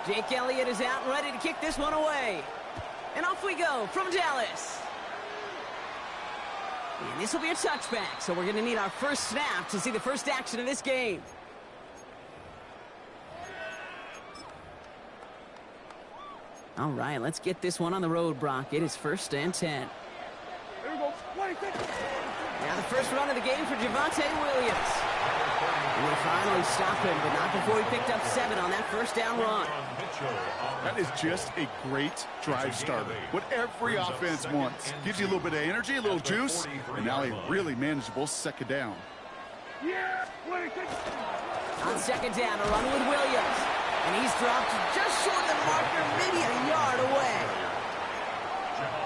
Jake Elliott is out and ready to kick this one away. And off we go from Dallas. And this will be a touchback, so we're going to need our first snap to see the first action of this game. All right, let's get this one on the road, Brock. It is 1st and 10. There we go. Now the first run of the game for Javonte Williams. And they finally stop him, but not before he picked up 7 on that first down run. That is just a great drive starter. What every offense wants. Gives you a little bit of energy, a little juice, and now a really manageable second down. On second down, a run with Williams. And he's dropped just short of the marker, maybe a yard away.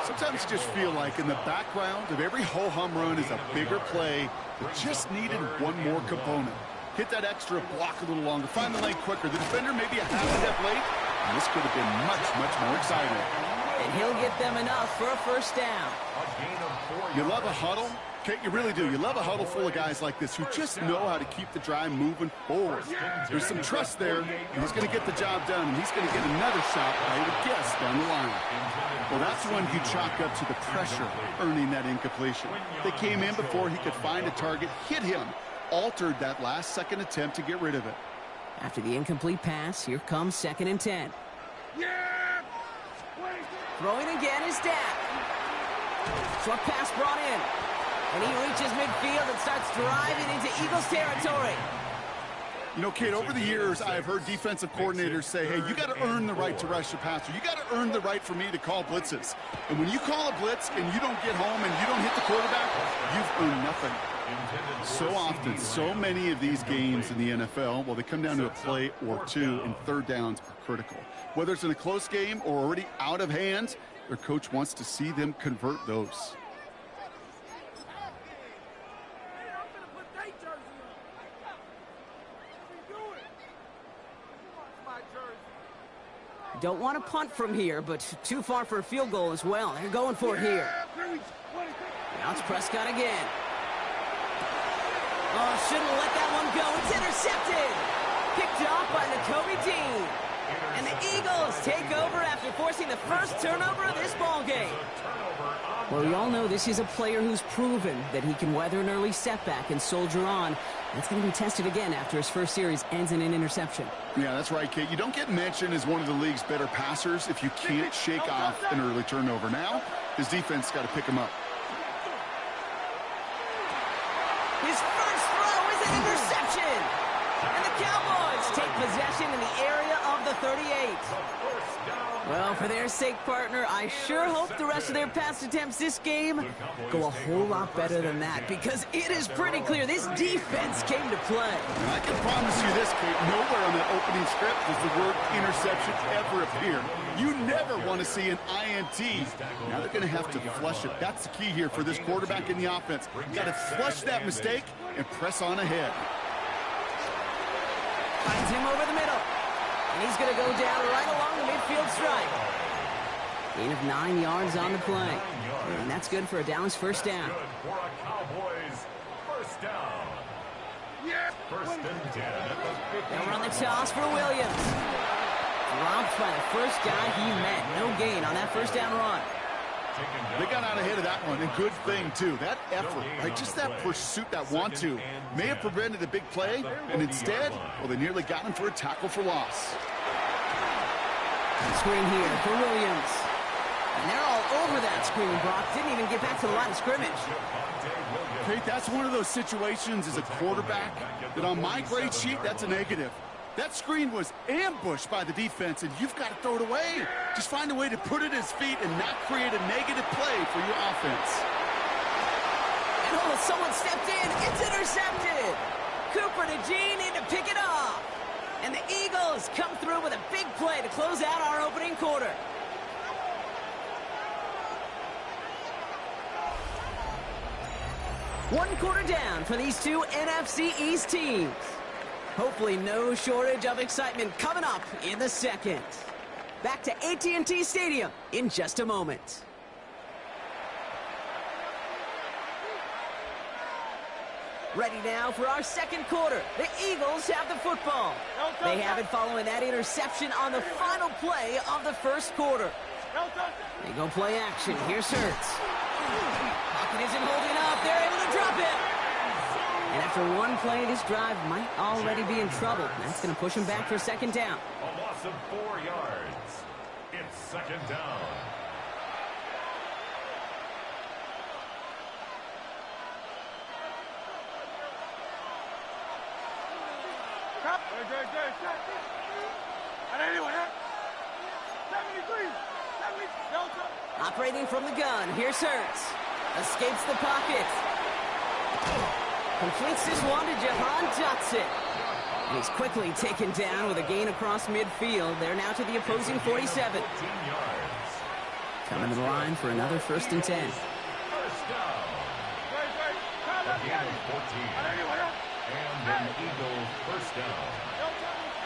Sometimes you just feel like in the background of every ho-hum run is a bigger play that just needed one more component. Hit that extra block a little longer, find the lane quicker. The defender maybe a half a step late, and this could have been much, much more exciting. And he'll get them enough for a first down. You love a huddle? Okay, you really do. You love a huddle full of guys like this who just know how to keep the drive moving forward. There's some trust there, and he's going to get the job done, and he's going to get another shot, I would guess, down the line. Well, that's when you chalk up to the pressure earning that incompletion. They came in before he could find a target, hit him, altered that last second attempt to get rid of it. After the incomplete pass, here comes 2nd and 10. Throwing again is Dak. Short pass brought in. And he reaches midfield and starts driving into Eagles territory. You know, Kate, over the years, I've heard defensive coordinators say, hey, you got to earn the right to rush the passer. You got to earn the right for me to call blitzes. And when you call a blitz and you don't get home and you don't hit the quarterback, you've earned nothing. So often, so many of these games in the NFL, well, they come down to a play or two, and third downs are critical. Whether it's in a close game or already out of hand, their coach wants to see them convert those. Don't want to punt from here, but too far for a field goal as well. They're going for it here. Now it's Prescott again. Oh, shouldn't let that one go. It's intercepted. Picked off by Nakobe Dean. And the Eagles take over after forcing the first turnover of this ballgame. Well, we all know this is a player who's proven that he can weather an early setback and soldier on. That's going to be tested again after his first series ends in an interception. Yeah, that's right, Kate. You don't get mentioned as one of the league's better passers if you can't shake off an early turnover. Now, his defense got to pick him up. His first throw is an interception. And the Cowboys take possession in the area of the 38. Well, for their sake, partner, I sure hope the rest of their pass attempts this game go a whole lot better than that, because it is pretty clear this defense came to play. And I can promise you this, Kate, nowhere on that opening script does the word interception ever appear. You never want to see an INT. Now they're going to have to flush it. That's the key here for this quarterback in the offense. Got to flush that mistake and press on ahead. Finds him over the middle. And he's going to go down right along the midfield stripe. Gain of 9 yards on the play. And that's good for a Dallas first down. Now we're on the toss for Williams. Dropped by the first guy he met. No gain on that first down run. They got out ahead of that one, and good thing, too. That effort, right, just that pursuit, that want-to, may have prevented a big play, and instead, well, they nearly got him for a tackle for loss. Screen here for Williams. And they're all over that screen, Brock. Didn't even get back to the line of scrimmage. Kate, that's one of those situations as a quarterback that on my grade sheet, that's a negative. That screen was ambushed by the defense, and you've got to throw it away. Just find a way to put it at his feet and not create a negative play for your offense. And oh, someone stepped in. It's intercepted. Cooper to Gene in to pick it off. And the Eagles come through with a big play to close out our opening quarter. One quarter down for these two NFC East teams. Hopefully no shortage of excitement coming up in the second. Back to AT&T Stadium in just a moment. Ready now for our second quarter. The Eagles have the football. They have it following that interception on the final play of the first quarter. They go play action. Here's Hurts. Pocket isn't holding up. They're able to drop it. And after one play, this drive might already be in trouble. That's going to push him back for second down. A loss of 4 yards. It's second down. Operating from the gun, here's Hurts. Escapes the pocket. Completes this one to Jahan Dotson. And he's quickly taken down with a gain across midfield. They're now to the opposing 47. Coming to the line for another 1st and 10. First down. A gain of 14. And an Eagles first down.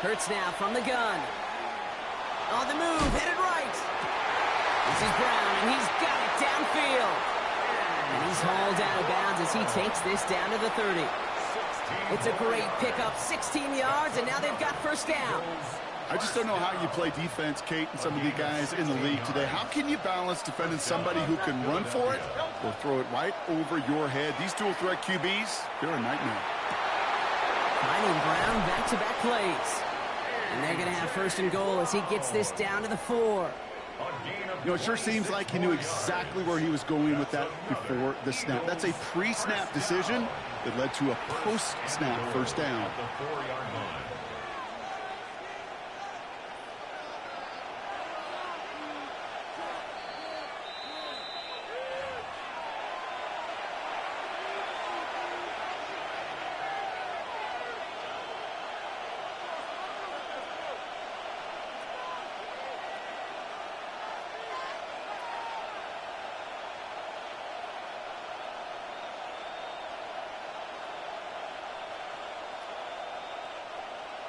Hurts now from the gun. On the move, headed right. This is Brown, and he's got it downfield. And he's hauled out of bounds as he takes this down to the 30. It's a great pickup, 16 yards, and now they've got first down. I just don't know how you play defense, Kate, and some of the guys in the league today. How can you balance defending somebody who can run for it or throw it right over your head? These dual threat QBs, they're a nightmare. Finding Brown back-to-back plays. And they're going to have 1st and goal as he gets this down to the 4. You know, it sure seems like he knew exactly where he was going with that before the snap. That's a pre-snap decision that led to a post-snap first down. The 4-yard line.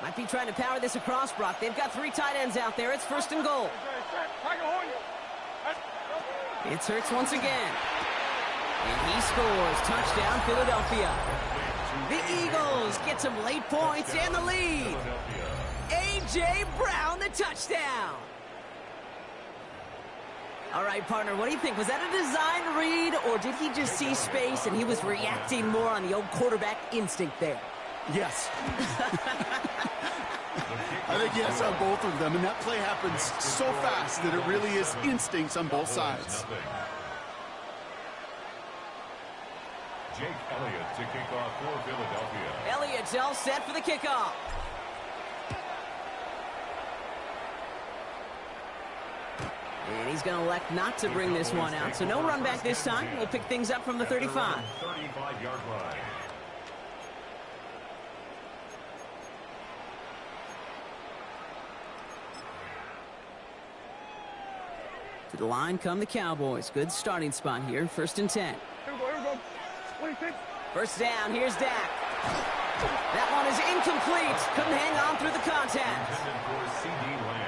Might be trying to power this across, Brock. They've got 3 tight ends out there. It's 1st and goal. It's Hurts once again. And he scores. Touchdown, Philadelphia. The Eagles get some late points and the lead. A.J. Brown, the touchdown. All right, partner, what do you think? Was that a design read, or did he just see space and he was reacting more on the old quarterback instinct there? Yes. I think yes on both of them, and that play happens so fast that it really is instincts on both sides. Jake Elliott to kick off for Philadelphia. Elliott's all set for the kickoff. And he's going to elect not to bring this one out, so no run back this time. We'll pick things up from the 35. 35-yard line. To the line come the Cowboys. Good starting spot here. 1st and 10. First down. Here's Dak. That one is incomplete. Couldn't hang on through the contact.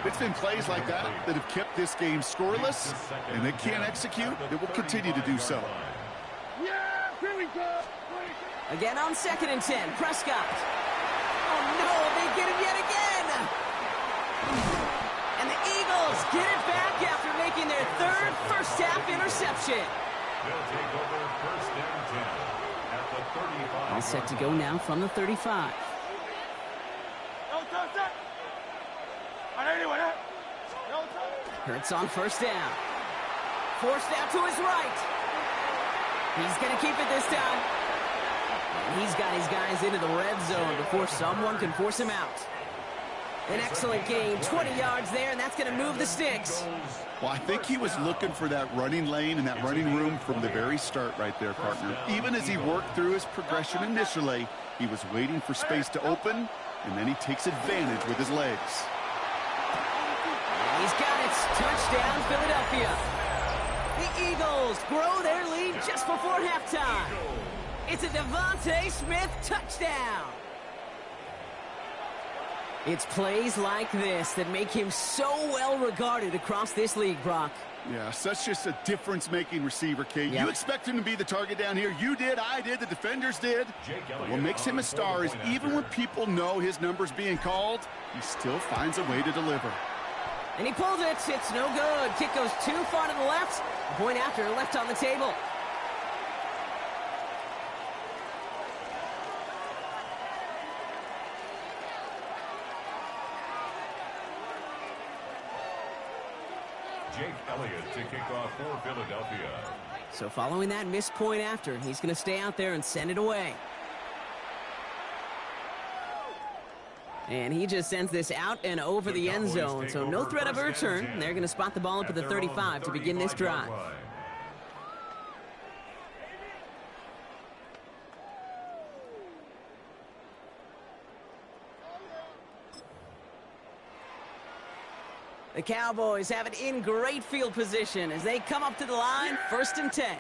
It's been plays like that that have kept this game scoreless, and they can't execute. It will continue to do so. Again on 2nd and 10. Prescott. Oh, no. They get him yet again. And the Eagles get it back after making their 3rd first-half interception. They'll take over 1st and 10 at the 35. All set to go now from the 35. Hurts on 1st down. Forced out to his right. He's going to keep it this time. And he's got his guys into the red zone before someone can force him out. An excellent game, 20 yards there, and that's going to move the sticks. Well, I think he was looking for that running lane and that running room from the very start right there, partner. Even as he worked through his progression initially, he was waiting for space to open, and then he takes advantage with his legs. And he's got it. Touchdown, Philadelphia. The Eagles grow their lead just before halftime. It's a Devontae Smith touchdown. It's plays like this that make him so well regarded across this league, Brock. Yeah, such just a difference-making receiver, Kate. Yep. You expect him to be the target down here. You did, I did, the defenders did. But what makes him a star is even when people know his number's being called, he still finds a way to deliver. And he pulled it. It's no good. Kick goes too far to the left. Point after, left on the table. Jake Elliott to kick off for Philadelphia. So following that missed point after, he's going to stay out there and send it away. And he just sends this out and over the end zone, so no threat of a return. They're going to spot the ball up at the 35 to begin this drive. The Cowboys have it in great field position as they come up to the line, 1st and 10.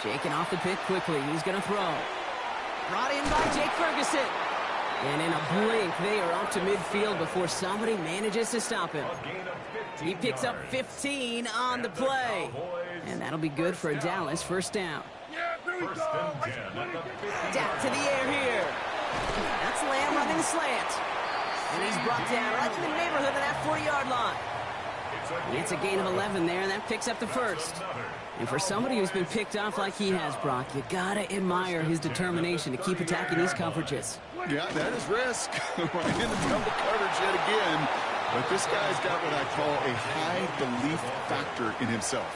Shaking off the pick quickly. He's going to throw. Brought in by Jake Ferguson. And in a blink, they are up to midfield before somebody manages to stop him. He picks up 15 on the play. And that'll be good for a Dallas 1st down. Down to the air here. That's Lamb running the slant. And he's brought down right in the neighborhood of that 40-yard line. It's a gain of 11 there, and that picks up the 1st. And for somebody who's been picked off like he has, Brock, you gotta admire his determination to keep attacking these coverages. Yeah, that is risk. Right in the double coverage yet again. But this guy's got what I call a high belief factor in himself.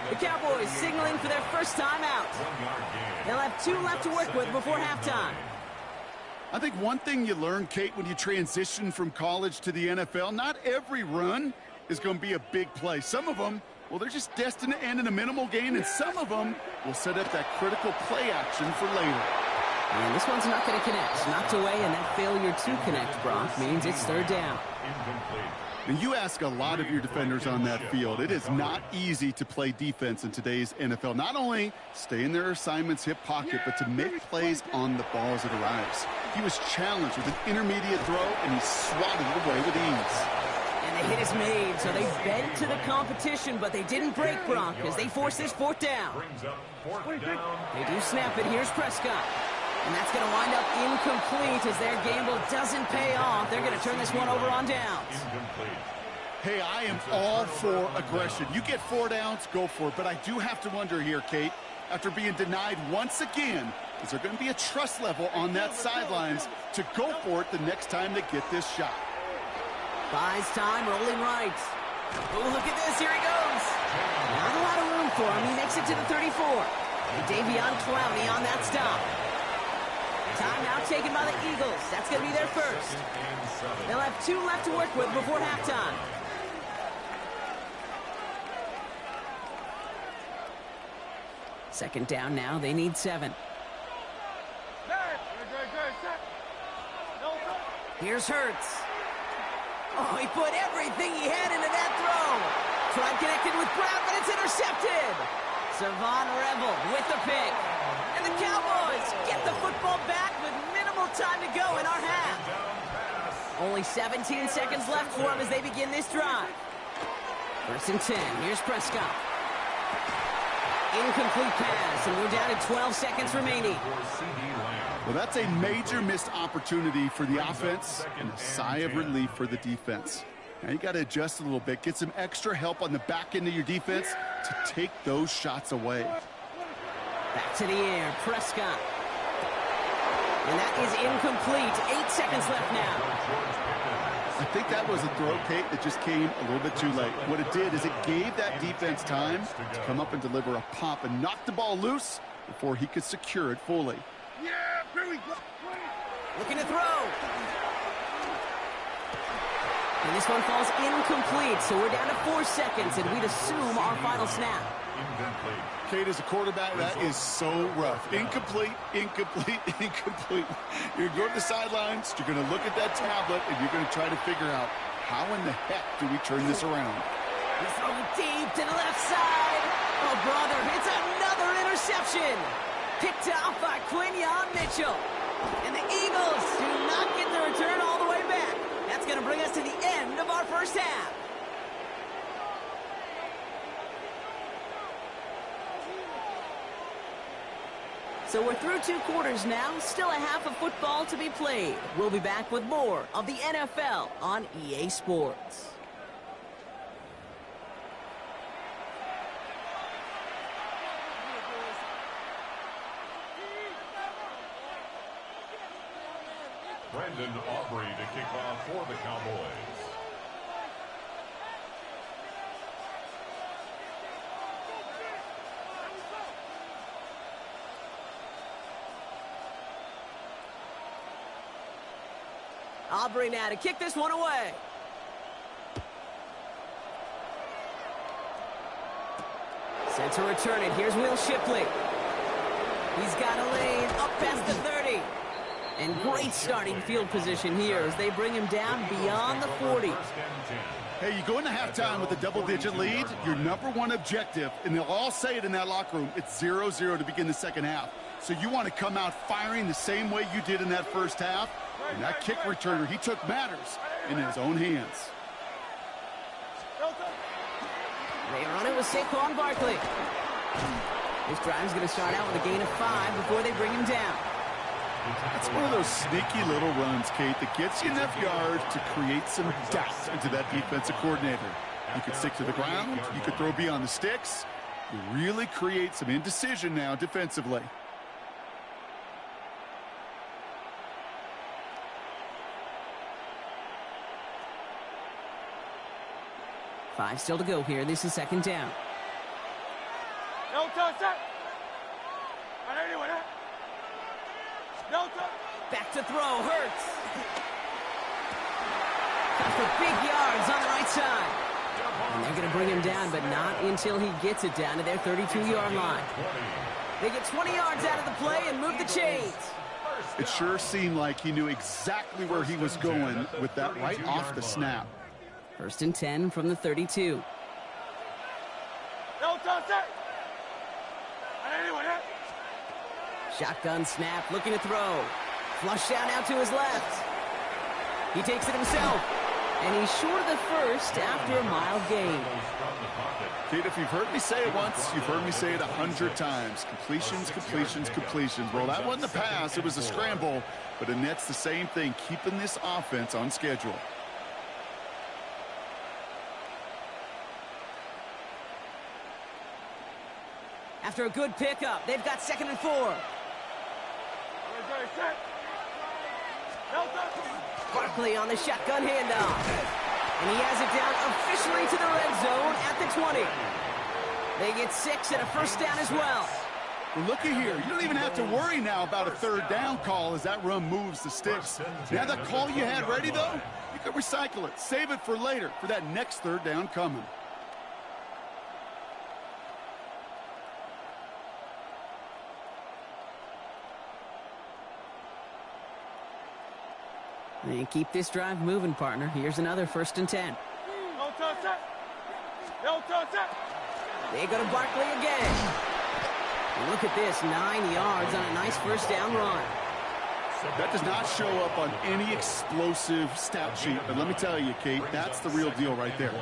The Cowboys signaling for their 1st time out. They'll have 2 left to work with before halftime. I think one thing you learn, Kate, when you transition from college to the NFL, not every run is going to be a big play. Some of them, well, they're just destined to end in a minimal gain, and some of them will set up that critical play action for later. And this one's not going to connect. Knocked away, and that failure to connect, Brock, means it's 3rd down. And you ask a lot of your defenders on that field. It is not easy to play defense in today's NFL. Not only stay in their assignment's hip pocket, but to make plays on the ball as it arrives. He was challenged with an intermediate throw, and he swatted it away with ease. And the hit is made, so they bent to the competition, but they didn't break, Brock, as they force this 4th down. They do snap it. Here's Prescott. And that's going to wind up incomplete as their gamble doesn't pay off. They're going to turn this one over on downs. Hey, I am all for aggression. You get 4 downs, go for it. But I do have to wonder here, Kate, after being denied once again, is there going to be a trust level on that sidelines to go for it the next time they get this shot? Buys time, rolling right. Oh, look at this. Here he goes. Not a lot of room for him. He makes it to the 34. And Davion Clowney on that stop. Timeout taken by the Eagles. That's going to be their 1st. They'll have 2 left to work with before halftime. Second down now. They need 7. Here's Hurts. Oh, he put everything he had into that throw. Tried connected with Brown, but it's intercepted. Savon Revel with the pick. And the Cowboys get the football back with minimal time to go in our half. Only 17 seconds left for them as they begin this drive. 1st and 10. Here's Prescott. Incomplete pass, and we're down to 12 seconds remaining. Well, that's a major missed opportunity for the offense and a sigh of relief for the defense. Now you got to adjust a little bit, get some extra help on the back end of your defense to take those shots away. Back to the air, Prescott. And that is incomplete. 8 seconds left now. I think that was a throw, Kate, that just came a little bit too late. What it did is it gave that defense time to come up and deliver a pop and knock the ball loose before he could secure it fully. Looking to throw. And this one falls incomplete, so we're down to 4 seconds, and we'd assume our final snap. Kate, as a quarterback, that is so rough. Incomplete, incomplete, incomplete. You're going to go to the sidelines, you're going to look at that tablet, and you're going to try to figure out how in the heck do we turn this around. He's throwing deep to the left side. Oh, brother, it's another interception. Picked off by Quinyon Mitchell. And the Eagles do not get the return all the way back. that's going to bring us to the end of our first half. So we're through 2 quarters now, still a half of football to be played. We'll be back with more of the NFL on EA Sports. Brandon Aubrey to kick off for the Cowboys. Aubrey now to kick this one away. Set to return it. Here's Will Shipley. He's got a lane up past the 30. And great starting field position here as they bring him down beyond the 40. Hey, you go into halftime with a double-digit lead, your number one objective, and they'll all say it in that locker room, it's 0-0 to begin the second half. So you want to come out firing the same way you did in that first half. And that kick returner, he took matters in his own hands. They run it with Saquon Barkley. This drive's going to start out with a gain of 5 before they bring him down. It's one of those sneaky little runs, Kate, that gets you enough yards to create some doubt into that defensive coordinator. You could stick to the ground. You could throw beyond the sticks. You really create some indecision now defensively. Five still to go here. This is second down. Back to throw. Hurts. Got for big yards on the right side. And they're going to bring him down, but not until he gets it down to their 32-yard line. They get 20 yards out of the play and move the chains. It sure seemed like he knew exactly where he was going with that right off the snap. First and 10 from the 32. Shotgun snap, looking to throw. Flush down out to his left. He takes it himself. And he's short of the first after a mild gain. Kate, if you've heard me say it once, you've heard me say it 100 times. Completions, completions, completions. Well, that wasn't a pass. It was a scramble. But it nets the same thing, keeping this offense on schedule. After a good pickup, they've got 2nd and 4. Barkley on the shotgun handoff. And he has it down officially to the red zone at the 20. They get 6 and a first down as well. Well, looky here. You don't even have to worry now about a third down call as that run moves the sticks. Now that call you had ready, though, you can recycle it. Save it for later for that next third down coming. And keep this drive moving, partner. Here's another 1st and 10. They go to Barkley again. And look at this, 9 yards on a nice first down run. That does not show up on any explosive stat sheet, but let me tell you, Kate, that's the real deal right there.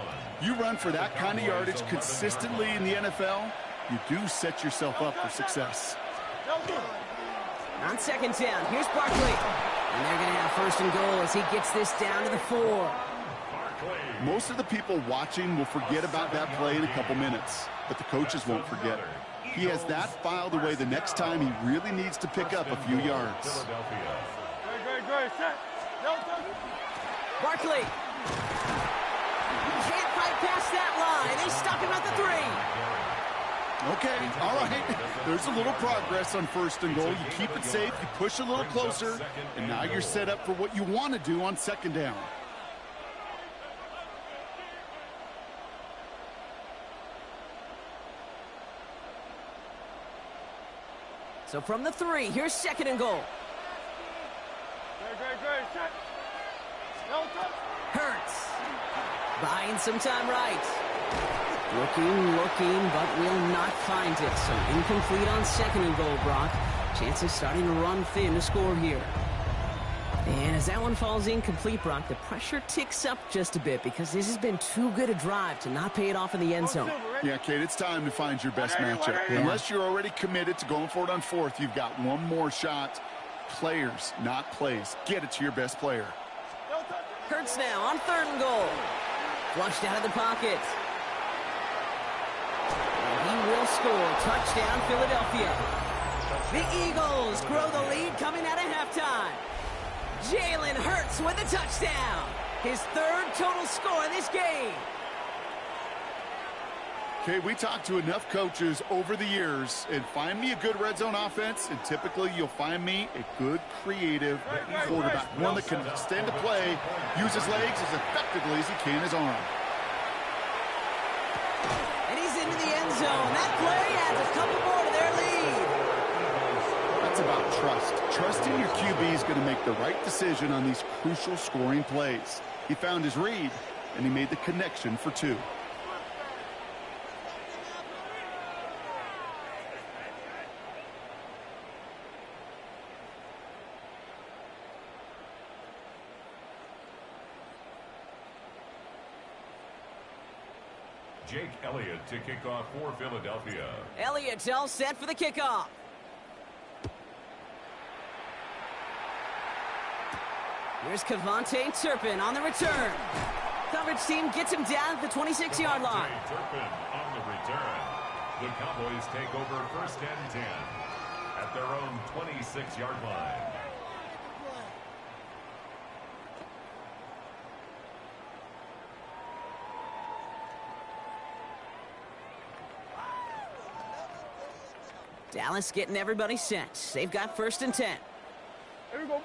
You run for that kind of yardage consistently in the NFL, you do set yourself up for success. On 2nd down, here's Barkley. And they're going to have 1st and goal as he gets this down to the 4. Most of the people watching will forget about that play in a couple minutes, but the coaches won't forget. He has that filed away the next time he really needs to pick up a few yards. Barkley. Can't fight past that line. They stop him at the 3. Okay, all right. There's a little progress on 1st and goal. You keep it safe, you push a little closer, and now you're set up for what you want to do on 2nd down. So from the 3, here's 2nd and goal. Hurts. Buying some time right. Looking, but will not find it. So incomplete on 2nd and goal, Brock. Chances starting to run thin to score here. And a As that one falls incomplete, Brock, the pressure ticks up just a bit because this has been too good a drive to not pay it off in the end zone. Yeah, Kate, it's time to find your best matchup. Yeah. Unless you're already committed to going for it on fourth, you've got one more shot. Players, not plays. Get it to your best player. Hurts now on 3rd and goal. Flushed out of the pocket. And he will score. Touchdown, Philadelphia. The Eagles grow the lead coming out of halftime. Jalen Hurts with a touchdown. His 3rd total score in this game. Okay, we talked to enough coaches over the years, and find me a good red zone offense, and typically you'll find me a good, creative quarterback. One that can extend the play, use his legs as effectively as he can his arm. And he's into the end zone. That play adds a couple more to their lead. That's about trust. Trusting your QB is going to make the right decision on these crucial scoring plays. He found his read, and he made the connection for 2. Jake Elliott to kick off for Philadelphia. Elliott's all set for the kickoff. Here's Kevontae Turpin on the return. Coverage team gets him down at the 26-yard line. Turpin on the return. The Cowboys take over 1st and 10 at their own 26-yard line. Dallas getting everybody set. They've got 1st and 10. There we go.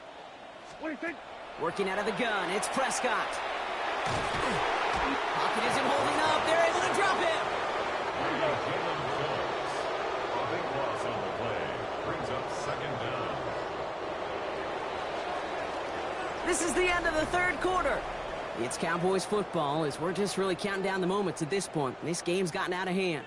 What do you think? Working out of the gun, it's Prescott. Pocket isn't holding up. They're able to drop him. Jalen Phillips. A big loss on the play. Brings up 2nd down. This is the end of the 3rd quarter. It's Cowboys football as we're just really counting down the moments at this point. This game's gotten out of hand.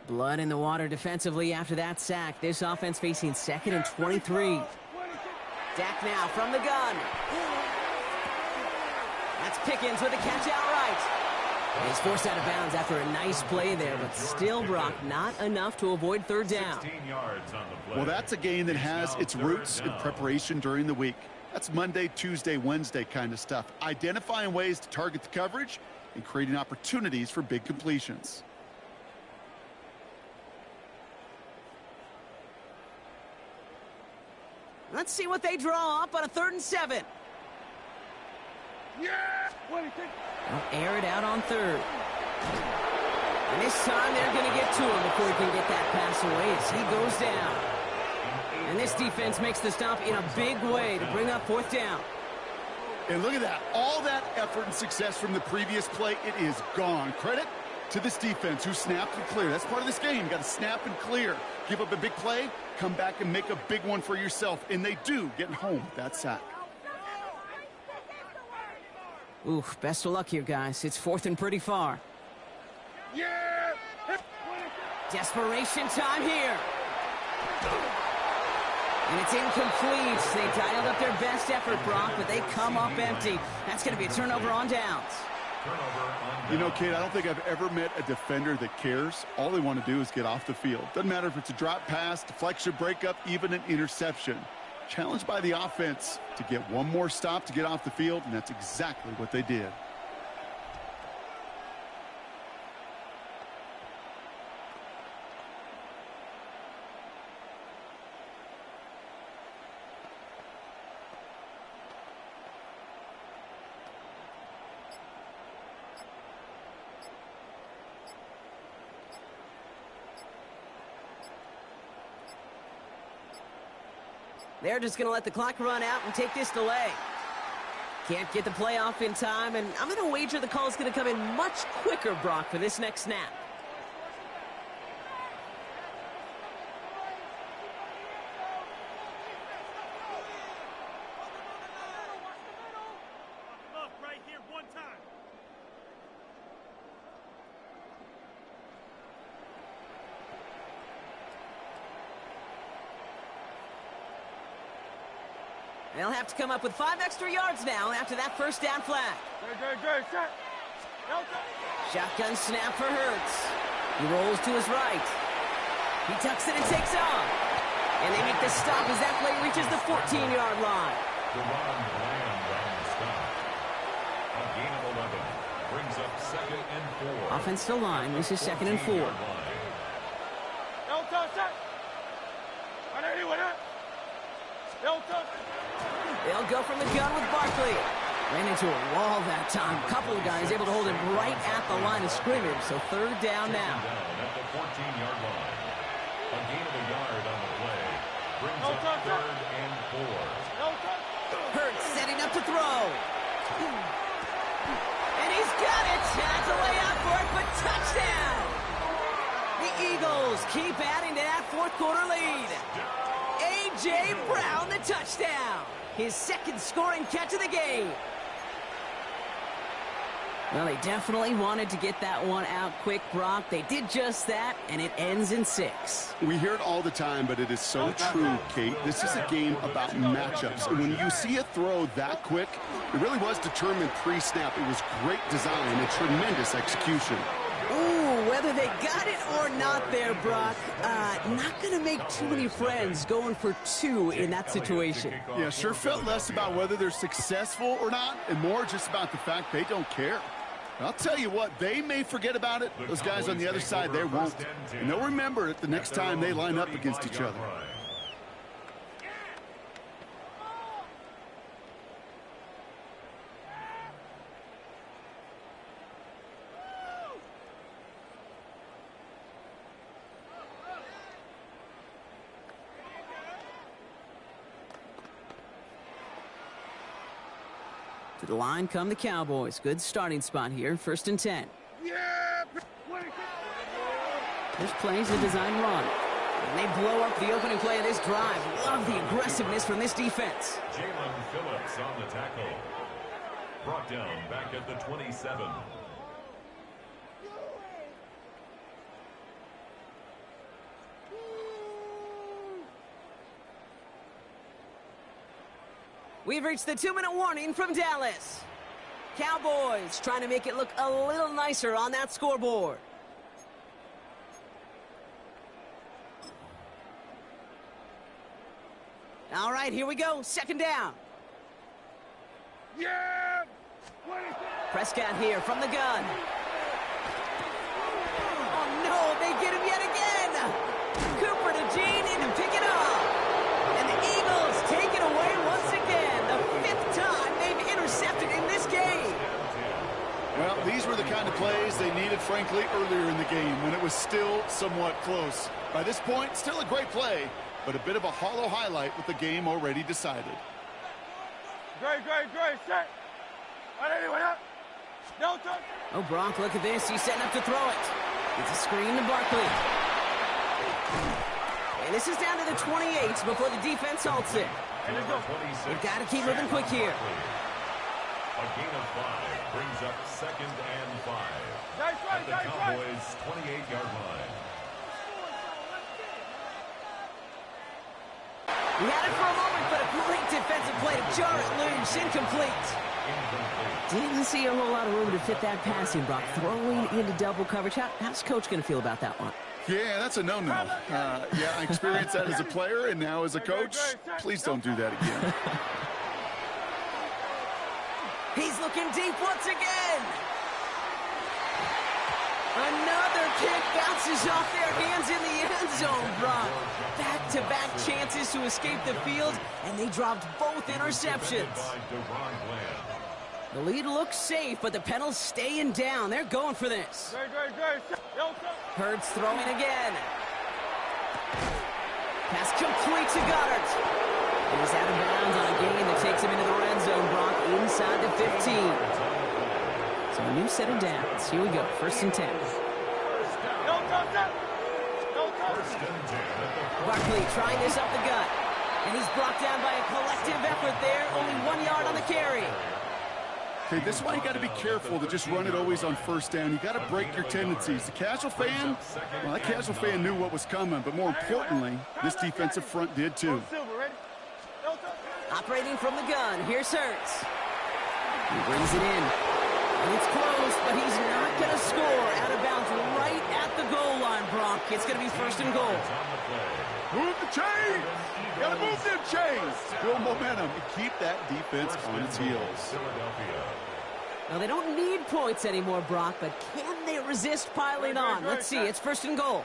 Blood in the water defensively after that sack. This offense facing 2nd and 23. Dak now from the gun. That's Pickens with a catch outright. He's forced out of bounds after a nice play there, but still, Brock, not enough to avoid 3rd down. 16 yards on the play. Well, that's a game that has its roots in preparation during the week. That's Monday, Tuesday, Wednesday kind of stuff. Identifying ways to target the coverage and creating opportunities for big completions. Let's see what they draw up on a 3rd and 7. Yeah! What do you think? They'll air it out on 3rd. And this time they're going to get to him before he can get that pass away as he goes down. And this defense makes the stop in a big way to bring up 4th down. And look at that. All that effort and success from the previous play, it is gone. Credit to this defense who snapped and cleared. That's part of this game. You got to snap and clear. Give up a big play, come back and make a big one for yourself. And they do, getting home with that sack. Ooh, best of luck here, guys. It's 4th and pretty far. Yeah! Desperation time here. And it's incomplete. They dialed up their best effort, Brock, but they come up empty. That's going to be a turnover on downs. You know, Kate, I don't think I've ever met a defender that cares. All they want to do is get off the field. Doesn't matter if it's a drop pass, deflection, breakup, even an interception. Challenged by the offense to get one more stop to get off the field, and that's exactly what they did. They're just going to let the clock run out and take this delay. Can't get the play off in time, and I'm going to wager the call is going to come in much quicker, Brock, for this next snap. They'll have to come up with 5 extra yards now after that first down flag. Shotgun snap for Hurts. He rolls to his right. He tucks it and takes off. And they make the stop as that play reaches the 14-yard line. A gain of 11 brings up 2nd and 4. Offensive line, this is 2nd and 4. They'll go from the gun with Barkley. Ran into a wall that time. A couple of guys able to hold him right at the line of scrimmage. So 3rd down now. At the 14-yard line. A gain of a yard on the play. Brings up 3rd and 4. Hurts setting up to throw. And he's got it. Has a way out for it, but touchdown. The Eagles keep adding to that 4th quarter lead. A.J. Brown, the touchdown. His 2nd scoring catch of the game. Well, they definitely wanted to get that one out quick, Brock. They did just that, and it ends in 6. We hear it all the time, but it is so true, Kate. This is a game about matchups. And when you see a throw that quick, it really was determined pre-snap. It was great design and tremendous execution. Ooh, whether they got it or not there, Brock, not going to make too many friends going for 2 in that situation. Yeah, sure felt less about whether they're successful or not, and more just about the fact they don't care. I'll tell you what, they may forget about it. Those guys on the other side, they won't. And they'll remember it the next time they line up against each other. To the line come the Cowboys. Good starting spot here. 1st and 10. This play's a design run. And they blow up the opening play of this drive. Love the aggressiveness from this defense. Jalen Phillips on the tackle. Brought down back at the 27. We've reached the 2-minute warning from Dallas. Cowboys trying to make it look a little nicer on that scoreboard. All right, here we go. 2nd down. Yeah! Prescott here from the gun. Oh, no, they get him yet again. Cooper to Gene in to pick it up. And the Eagles take it away once again. The 5th time they've intercepted in this game. Well, these were the kind of plays they needed, frankly, earlier in the game when it was still somewhat close. By this point, still a great play, but a bit of a hollow highlight with the game already decided. Great, set. Oh, Brock, look at this. He's setting up to throw it. It's a screen to Barkley. And this is down to the 28 before the defense halts it. They've got to keep moving quick here. A gain of 5 brings up 2nd and 5. At the Cowboys' 28-yard line. He had it for a moment, but a great defensive play to jar it loose. Incomplete. Didn't see a whole lot of room to fit that passing, Brock. Throwing into double coverage. How's Coach going to feel about that one? Yeah, that's a no-no. Yeah, I experienced that as a player and now as a coach. Please don't do that again. He's looking deep once again. Another kick bounces off their hands in the end zone, Brock. Back-to-back chances to escape the field, and they dropped both interceptions. The lead looks safe, but the Penals staying down. They're going for this. Hurts throwing again. Pass complete to Goddard. And he's out of bounds on a gain that takes him into the red zone, Brock, inside the 15. So a new set of downs. Here we go, 1st and 10. Barkley trying this up the gut. And he's brought down by a collective effort there. Only 1 yard on the carry. Okay, this is why you got to be careful to just run it always on 1st down. You got to break your tendencies. The casual fan, well, that casual fan knew what was coming, but more importantly, this defensive front did too. Operating from the gun, here's Hurts. He brings it in. And it's close, but he's not going to score. Out of bounds right at the goal line, Brock. It's going to be 1st and goal. Move the chains! You got to move them chains! Build momentum and keep that defense on its heels. Now, they don't need points anymore, Brock, but can they resist piling on? Let's see. It's 1st and goal.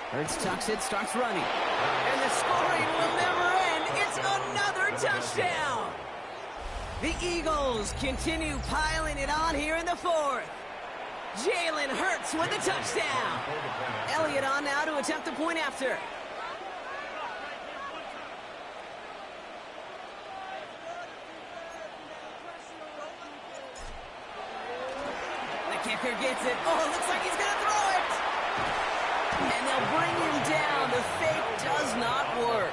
Hurts tucks it, starts running. And the scoring will never end. It's another touchdown. The Eagles continue piling it on here in the 4th. Jalen Hurts with the touchdown. Elliott on now to attempt the point after. The kicker gets it. Oh, it looks like he's going to throw it. And they'll bring him down. The fake does not work.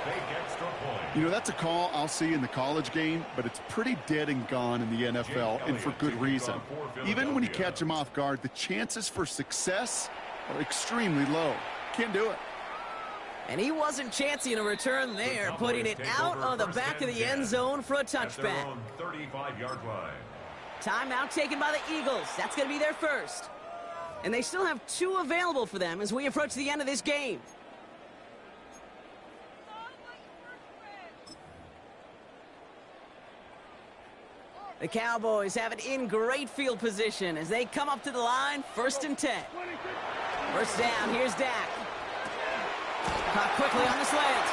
You know, that's a call I'll see in the college game, but it's pretty dead and gone in the NFL, and for good reason. Even when you catch him off guard, the chances for success are extremely low. Can't do it. And he wasn't chancing a return there, putting it out on the back of the end zone for a touchback. Timeout taken by the Eagles. That's going to be their first. And they still have 2 available for them as we approach the end of this game. The Cowboys have it in great field position as they come up to the line, 1st and 10. 1st down, here's Dak. Caught quickly on the slant.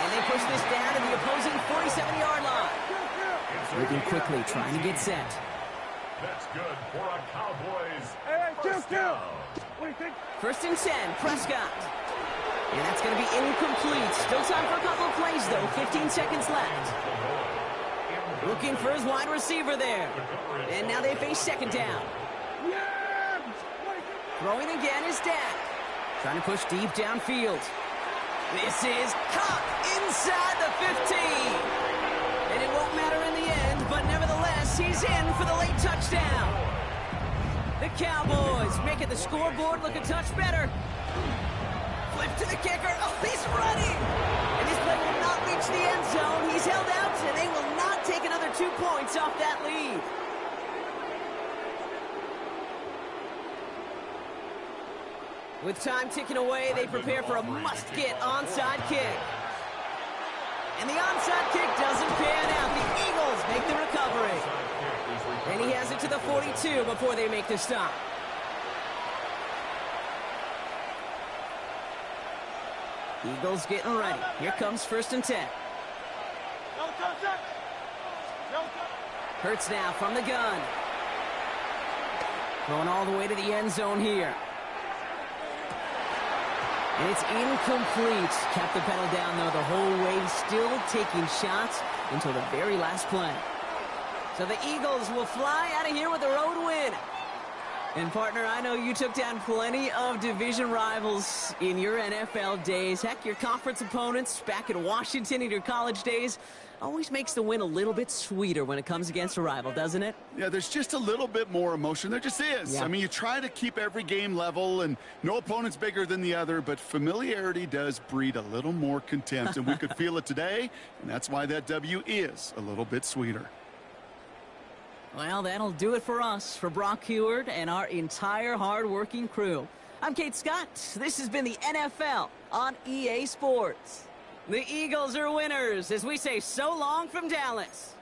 And they push this down to the opposing 47-yard line. Moving quickly, trying to get set. That's good for a Cowboys. First down. 1st and 10, Prescott. And that's going to be incomplete. Still time for a couple of plays, though. 15 seconds left. Looking for his wide receiver there. And now they face 2nd down. Throwing again is Dak. Trying to push deep downfield. This is caught inside the 15. And it won't matter in the end, but nevertheless, he's in for the late touchdown. The Cowboys making the scoreboard look a touch better. Flip to the kicker. Oh, he's running. And this play will not reach the end zone. He's held out, and they will not take another 2 points off that lead. With time ticking away, they prepare for a must-get onside kick. And the onside kick doesn't pan out. The Eagles make the recovery. And he has it to the 42 before they make the stop. Eagles getting ready. Here comes 1st and 10. Hurts now from the gun. Going all the way to the end zone here. And it's incomplete. Kept the pedal down, though, the whole way, still taking shots until the very last play. So the Eagles will fly out of here with a road win. And, partner, I know you took down plenty of division rivals in your NFL days. Heck, your conference opponents back in Washington in your college days always makes the win a little bit sweeter when it comes against a rival, doesn't it? Yeah, there's just a little bit more emotion. There just is. Yeah. I mean, you try to keep every game level, and no opponent's bigger than the other, but familiarity does breed a little more contempt, and we could feel it today, and that's why that W is a little bit sweeter. Well, that'll do it for us, for Brock Heward and our entire hard-working crew. I'm Kate Scott. This has been the NFL on EA Sports. The Eagles are winners as we say so long from Dallas.